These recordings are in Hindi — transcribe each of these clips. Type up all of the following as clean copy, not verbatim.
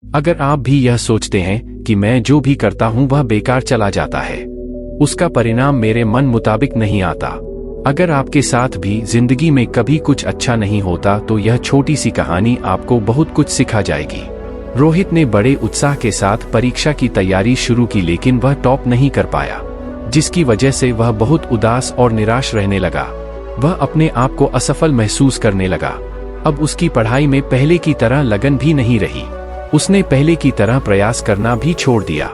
अगर आप भी यह सोचते हैं कि मैं जो भी करता हूं वह बेकार चला जाता है, उसका परिणाम मेरे मन मुताबिक नहीं आता, अगर आपके साथ भी जिंदगी में कभी कुछ अच्छा नहीं होता, तो यह छोटी सी कहानी आपको बहुत कुछ सिखा जाएगी। रोहित ने बड़े उत्साह के साथ परीक्षा की तैयारी शुरू की, लेकिन वह टॉप नहीं कर पाया, जिसकी वजह से वह बहुत उदास और निराश रहने लगा। वह अपने आप को असफल महसूस करने लगा। अब उसकी पढ़ाई में पहले की तरह लगन भी नहीं रही। उसने पहले की तरह प्रयास करना भी छोड़ दिया।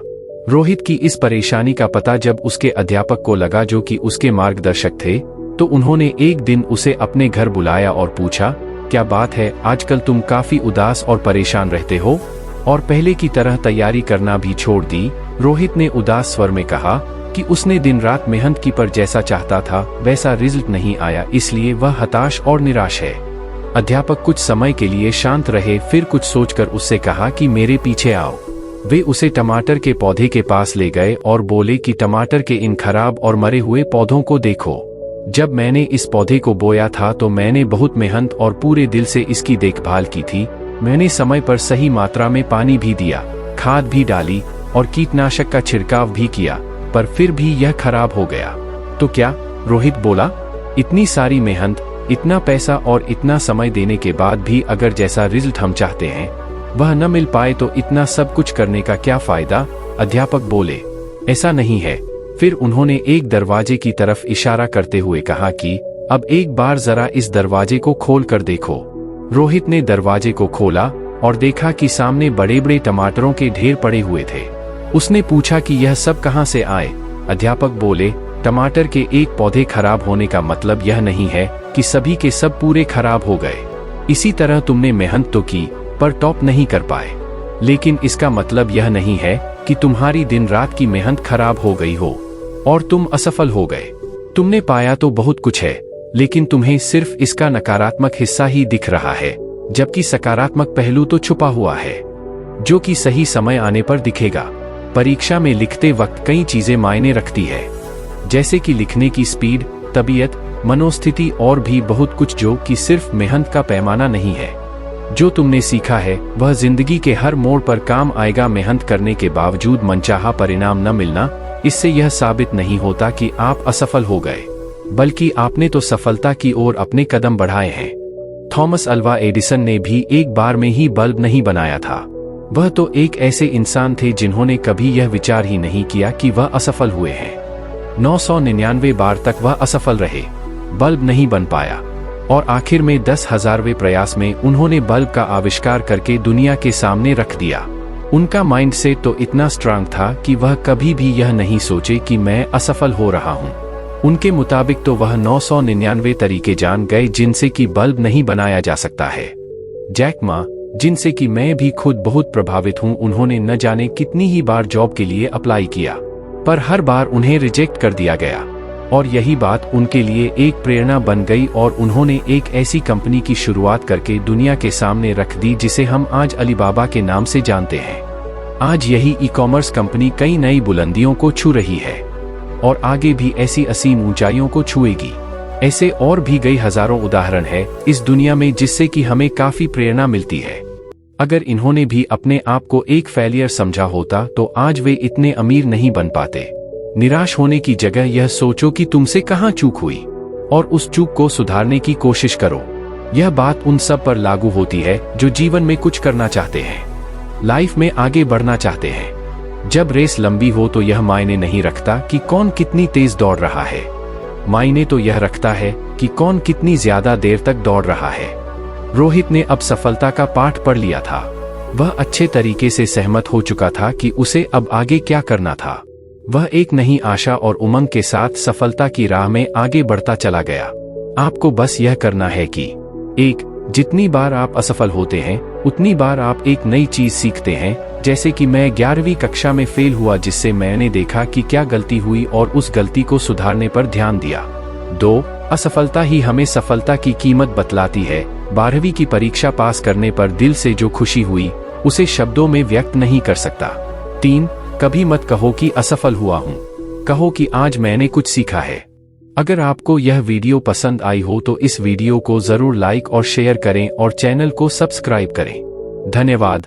रोहित की इस परेशानी का पता जब उसके अध्यापक को लगा, जो कि उसके मार्गदर्शक थे, तो उन्होंने एक दिन उसे अपने घर बुलाया और पूछा, क्या बात है, आजकल तुम काफी उदास और परेशान रहते हो और पहले की तरह तैयारी करना भी छोड़ दी। रोहित ने उदास स्वर में कहा कि उसने दिन रात मेहनत की, पर जैसा चाहता था वैसा रिजल्ट नहीं आया, इसलिए वह हताश और निराश है। अध्यापक कुछ समय के लिए शांत रहे, फिर कुछ सोचकर उससे कहा कि मेरे पीछे आओ। वे उसे टमाटर के पौधे के पास ले गए और बोले कि टमाटर के इन खराब और मरे हुए पौधों को देखो। जब मैंने इस पौधे को बोया था तो मैंने बहुत मेहनत और पूरे दिल से इसकी देखभाल की थी। मैंने समय पर सही मात्रा में पानी भी दिया, खाद भी डाली और कीटनाशक का छिड़काव भी किया, पर फिर भी यह खराब हो गया। तो क्या? रोहित बोला, इतनी सारी मेहनत, इतना पैसा और इतना समय देने के बाद भी अगर जैसा रिजल्ट हम चाहते हैं वह न मिल पाए तो इतना सब कुछ करने का क्या फायदा? अध्यापक बोले, ऐसा नहीं है। फिर उन्होंने एक दरवाजे की तरफ इशारा करते हुए कहा कि अब एक बार जरा इस दरवाजे को खोल कर देखो। रोहित ने दरवाजे को खोला और देखा कि सामने बड़े बड़े टमाटरों के ढेर पड़े हुए थे। उसने पूछा कि यह सब कहां से आए? अध्यापक बोले, टमाटर के एक पौधे खराब होने का मतलब यह नहीं है कि सभी के सब पूरे खराब हो गए। इसी तरह तुमने मेहनत तो की पर टॉप नहीं कर पाए, लेकिन इसका मतलब यह नहीं है कि तुम्हारी दिन रात की मेहनत खराब हो गई हो और तुम असफल हो गए। तुमने पाया तो बहुत कुछ है, लेकिन तुम्हें सिर्फ इसका नकारात्मक हिस्सा ही दिख रहा है, जबकि सकारात्मक पहलू तो छुपा हुआ है, जो कि सही समय आने पर दिखेगा। परीक्षा में लिखते वक्त कई चीजें मायने रखती है, जैसे कि लिखने की स्पीड, तबीयत, मनोस्थिति और भी बहुत कुछ, जो कि सिर्फ मेहनत का पैमाना नहीं है। जो तुमने सीखा है वह जिंदगी के हर मोड़ पर काम आएगा। मेहनत करने के बावजूद मनचाहा परिणाम न मिलना, इससे यह साबित नहीं होता कि आप असफल हो गए, बल्कि आपने तो सफलता की ओर अपने कदम बढ़ाए हैं। थॉमस अल्वा एडिसन ने भी एक बार में ही बल्ब नहीं बनाया था। वह तो एक ऐसे इंसान थे जिन्होंने कभी यह विचार ही नहीं किया कि वह असफल हुए हैं। 999 बार तक वह असफल रहे, बल्ब नहीं बन पाया, और आखिर में 10,000वें प्रयास में उन्होंने बल्ब का आविष्कार करके दुनिया के सामने रख दिया। उनका माइंडसेट तो इतना स्ट्रांग था कि वह कभी भी यह नहीं सोचे कि मैं असफल हो रहा हूं। उनके मुताबिक तो वह 999 तरीके जान गए जिनसे कि बल्ब नहीं बनाया जा सकता है। जैक मा, जिनसे कि मैं भी खुद बहुत प्रभावित हूं, उन्होंने न जाने कितनी ही बार जॉब के लिए अप्लाई किया, पर हर बार उन्हें रिजेक्ट कर दिया गया, और यही बात उनके लिए एक प्रेरणा बन गई और उन्होंने एक ऐसी कंपनी की शुरुआत करके दुनिया के सामने रख दी जिसे हम आज अलीबाबा के नाम से जानते हैं। आज यही ई-कॉमर्स कंपनी कई नई बुलंदियों को छू रही है और आगे भी ऐसी असीम ऊंचाइयों को छुएगी। ऐसे और भी कई हजारों उदाहरण है इस दुनिया में जिससे कि हमें काफी प्रेरणा मिलती है। अगर इन्होंने भी अपने आप को एक फेलियर समझा होता तो आज वे इतने अमीर नहीं बन पाते। निराश होने की जगह यह सोचो कि तुमसे कहां चूक हुई और उस चूक को सुधारने की कोशिश करो। यह बात उन सब पर लागू होती है जो जीवन में कुछ करना चाहते हैं, लाइफ में आगे बढ़ना चाहते हैं। जब रेस लंबी हो तो यह मायने नहीं रखता कि कौन कितनी तेज दौड़ रहा है, मायने तो यह रखता है कि कौन कितनी ज्यादा देर तक दौड़ रहा है। रोहित ने अब सफलता का पाठ पढ़ लिया था। वह अच्छे तरीके से सहमत हो चुका था कि उसे अब आगे क्या करना था। वह एक नई आशा और उमंग के साथ सफलता की राह में आगे बढ़ता चला गया। आपको बस यह करना है कि 1. जितनी बार आप असफल होते हैं उतनी बार आप एक नई चीज सीखते हैं। जैसे कि मैं 11वीं कक्षा में फेल हुआ, जिससे मैंने देखा कि क्या गलती हुई और उस गलती को सुधारने पर ध्यान दिया। 2. असफलता ही हमें सफलता की कीमत बतलाती है। 12वीं की परीक्षा पास करने पर दिल से जो खुशी हुई उसे शब्दों में व्यक्त नहीं कर सकता। 3. कभी मत कहो कि असफल हुआ हूं, कहो कि आज मैंने कुछ सीखा है। अगर आपको यह वीडियो पसंद आई हो तो इस वीडियो को जरूर लाइक और शेयर करें और चैनल को सब्सक्राइब करें। धन्यवाद।